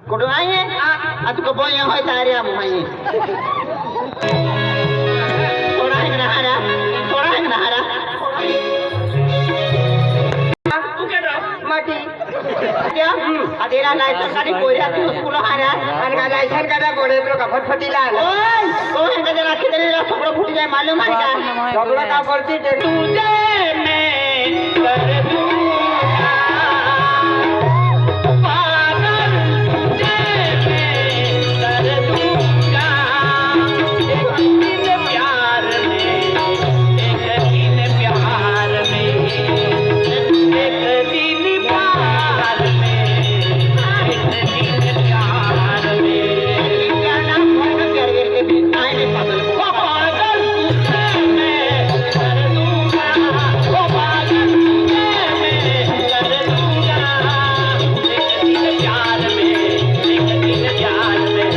कुठं आहे तुका बोय होय तारे माहिती थोडा आहे ना हारा थोडा आहे ना हारा माटी अदेला लायसन काढी कोऱ्या तू स्कूल हारा आणि का लायसन काढा गोडे तो का फटफटीला ओय तो हे का राखी देणे सगळं फुटी जाय मालूम आहे का सगळं का करती ते तुझे मैं कर दूंगा पागल तुझे मैं कर दूंगा एक दिन प्यार में एक दिन प्यार में एक दिन प्यार में एक दिन प्यार में क्या नाम है प्यार के दिन आए नहीं पागल पागल तुझे मैं कर दूंगा ओ पागल तुझे मैं कर दूंगा एक दिन प्यार में एक दिन प्यार में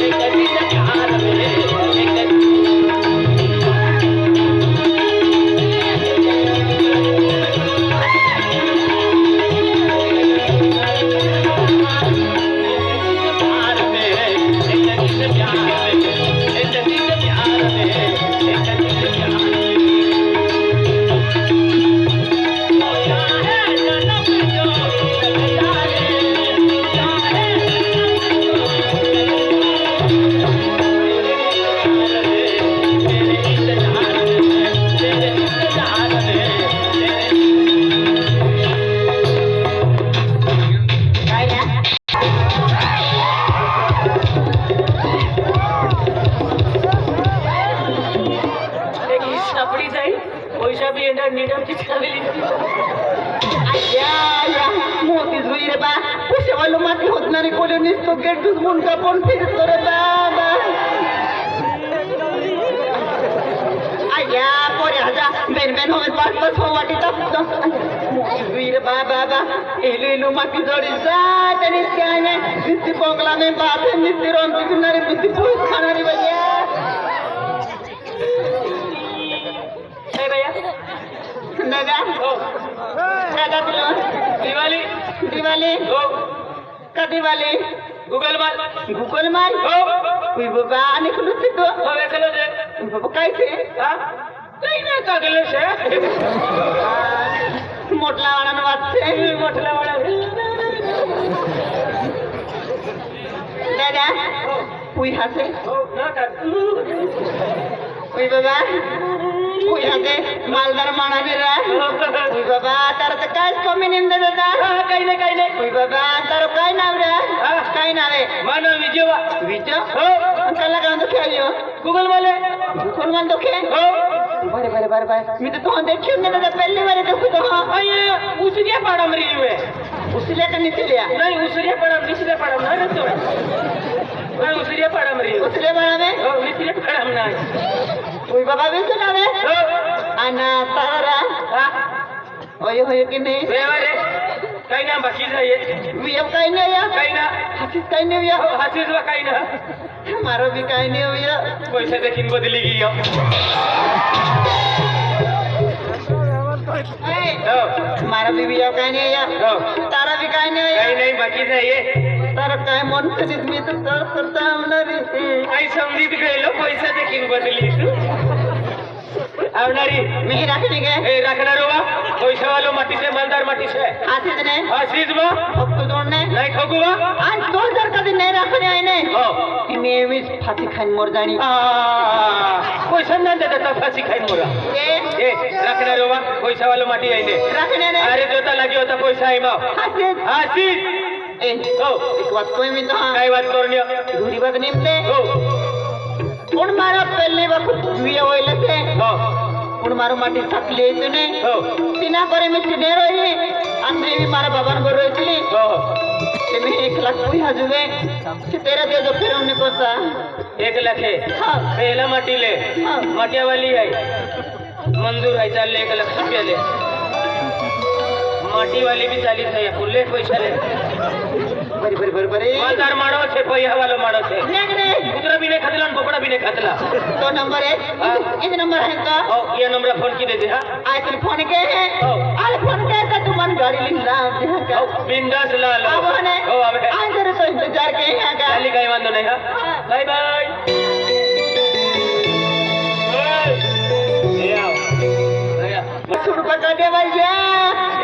एक दिन प्यार में एक माटी जोड़ी जात आणि काय नाही निस्ती पोकला में बात है निस्ती रोंती किनारे निस्ती पूछ खाना रे भैया ए भैया नगा हो दादा दिलो दिवाली दिवाली हो का दिवाली गूगल मार हो कोई बाबा आणि खुलूस तो हो एकलो दे बाबा काय से हां काही नाही का गेले से मोठला वाळा वाटते मोठला वाळा दादा पुई हासे पुई बाबा पुई हासे मालदार मानाने रा पुई बाबा तार तर काय कमी नेमदा दादा काही नाही पुई बाबा तार काय नाव रे काय नाव आहे मानव विजय हो कला का तो खेळियो गूगल वाले तो खेळ हो बरे मी तो तुम देखियो ना दादा पहली बार देखो तो अये उसरिया पाड़ा मरी हुए उसरिया का निचलिया नहीं उसरिया पाड़ा निचले पाड़ा ना रे तो मैं उसरिया पाड़ा मरी उसरिया पाड़ा में ओ निचले पाड़ा में ना ओए बाबा भी सुनावे हो आना तारा हां ओए होय की नहीं रे रे काही ना बाकी जाये मी अब काही नाही या काही ना हातीच काही नाही या हातीच वा काही ना मारो भी काही नाही होया पैसा देखीन बदली गई मारा भी बिया काय नाही या तारा भी काय नाही काही नाही बाकी जाये तारा काय मन करीत मी तर करता आवणारी आई समजीत गेलो पैसा देखीन बदली तू आवणारी मी राखणी गे ए राखणार वा पैसा वालो माटी से मालदार माटी से आसीज ने आसीज वा अब तो दोन ने नाही ठगू वा आज 2000 कधी नाही राखणे आहे ने हो की नेहमीच फाशी खाईन मोर जाणी पैसा न देता फाशी खाईन मोरा ए राखणार वा पैसा वालो माटी आहे ने राखणे ने अरे जोता लागी होता पैसा आहे मा आसीज ए हो एक बात कोई मी तो काय बात करनियो घरी बात निमते हो पण मारा पहले वक्त दुया होइले से हो पण मारो माटी थकले तने हो तिना करे मी तिने रही अंदर भी मारा बाबा ने रोइतली हो ते में 1 लाख कोई हजुवे से तेरा दे दो फिर हमने कोसा 1 लाख है हां पहला माटी ले माटिया वाली है मंजूर है चल 1 लाख रुपया ले माटी वाली भी 40 है फुल्ले पैसा ले बरी मालदार माणो छे पैसा वालो माणो छे नहीं कुत्रा भी नहीं खातला और बोकड़ा भी नहीं खातला 2 नंबर है किस नंबर है का ओ ये नंबर फोन की दे दे हां आज तेरे फोन के है आज फोन के का तू मन गाड़ी लिंदा का बिंदास ला लो अब ने ओ अब आज तेरे तो इंतजार के है का खाली कहीं वांदो नहीं हां बाय बाय ए आओ सुर पकाटे भैया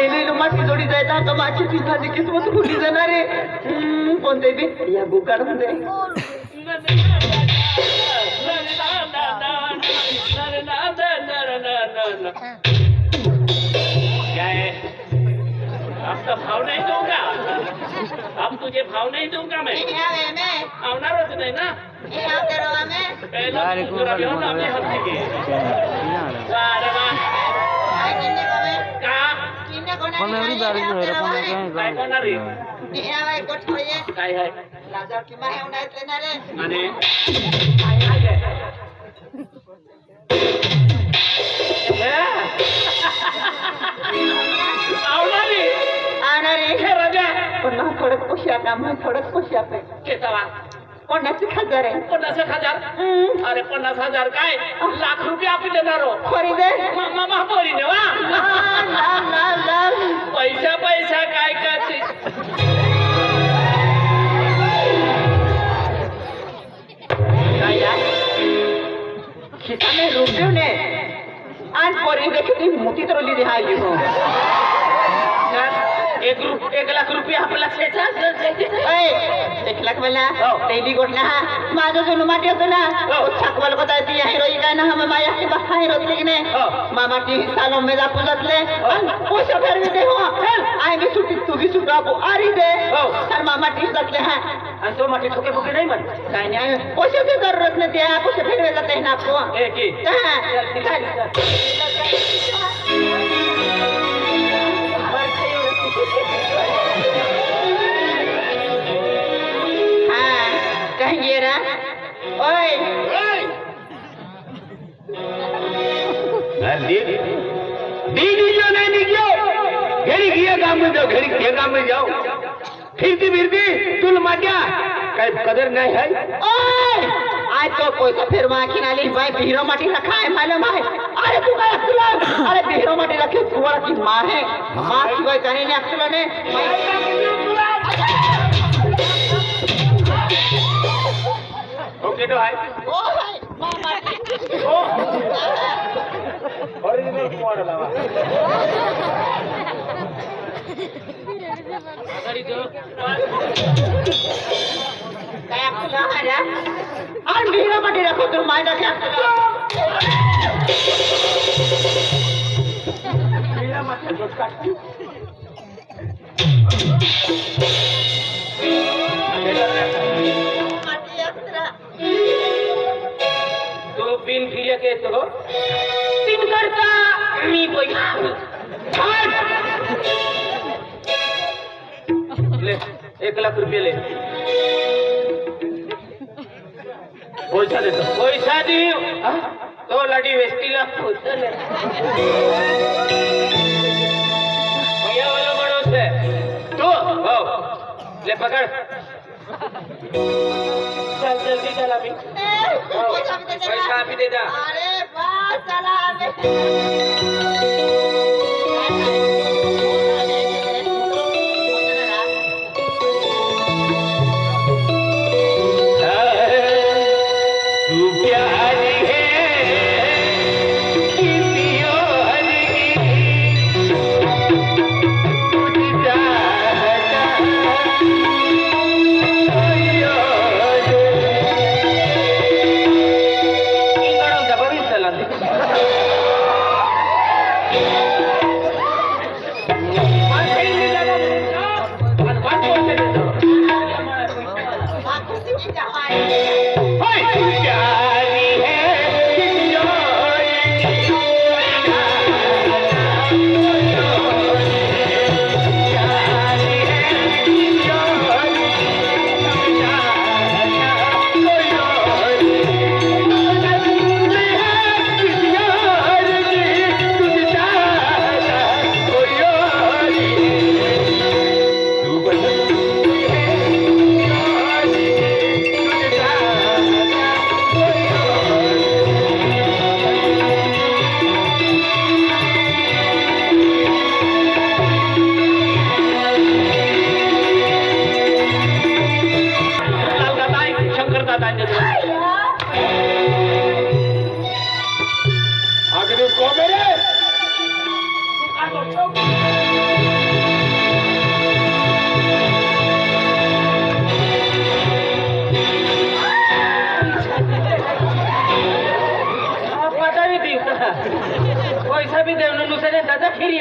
एने माटी जोडी जायता का माची ती माझी किस्मत खुली जाणार रे कोणते बी या बुकार मध्ये क्या है अब तो भाव नहीं दूंगा अब तुझे भाव नहीं दूंगा मैं आवणार होत नाही ना आपली हस्ती के अरे काय कोणार रे काय आहे आणि थोडं पोशाख काम थोडं पोशाख केसावा 50,000 आहे 50,000 अरे 50,000 काय लाख रुपये आपण देणार खरीदे मामा पोरी ने वा पैसा पैसा काय करते काय यार खिसाने रुपये ने आणि पोरी देखील मोठी तरली रिहायली हो 1 लाख रुपये आपला 1 लाख मला पहिली गोष्ट ना माझं जुनं माटी होतं ना छाकवाल होता ती हिरोई काय ना हम माया की बसा हिरो दिले मामा की सालों में जा पुजतले पोषा फेरवी दे हो आय मी सुटी तू भी सुटा को आरी दे सर मामा टी जातले हां आणि तो माटी ठोके फुके नाही म्हण काय नाही पोषाची जरूरत नाही त्या पोषा फेरवे जाते ना आपको ए की कहिए ना ओए दीदी जो नहीं क्यों घरी किया काम में जाओ घरी किया काम में जाओ फिरती तुल माट्या काय कदर नाही है ओए आज तो पैसा फिर माखी नाली भाई भीरो माटी रखा है मालूम है अरे तू काय अक्सला अरे भीरो माटी रखे तुवाला की मां है मां शिवाय कहीं नहीं अक्सला ने ओके तो है ओ भाई मामा ओ ओरिजिनल मॉडल आवा गाड़ी दो काय अक्सला है और भीरो माटी रखो तू मां रखे अक्सला भीरो माटी को काट तो पिन फिर के तो पिन करता मी पैसा ले 1 लाख रुपये ले पैसा दे पैसा दी तो लड़ी वेस्टीला पैसा ले भैया वाला माणूस है तू हो ले पकड़ चल जल्दी चल अभी पैसा अभी दे दा अरे बस चला तू प्यारी है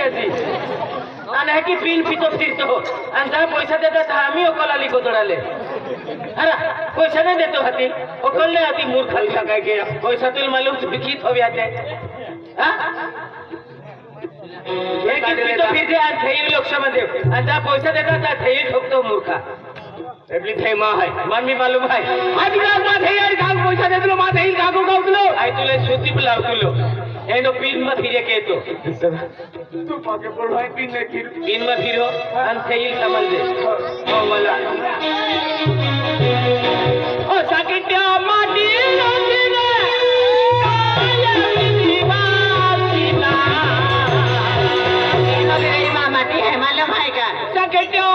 अशी आणि हे की पिन पितो फिरतो आणि जरा पैसा देतात आम्ही ओकोला लिखो तोडाले अरे पैसा नाही देतो हाती ओकल नाही हाती मूर्ख पैसा काय के पैसा तुला मालूम दुखीत हवी आते फिरते आणि थेई लोकसभेमध्ये आणि जरा पैसा देतात त्या थेई ठोकतो मूर्खा एवढी थैमा आहे मन मी मालूम आहे आधी माझे यार गाव पैसा देतो माझे येईल गागो गावतलो आई तुला सुती लावतलो एनो पिन में फिरे के तो तू पाके पड़ो है पिन में फिरो अन थेईल समझ दे ओ मला ओ साकिट्या माटी नदीने काया दीवासीना माटी है मालूम है का साकिट्या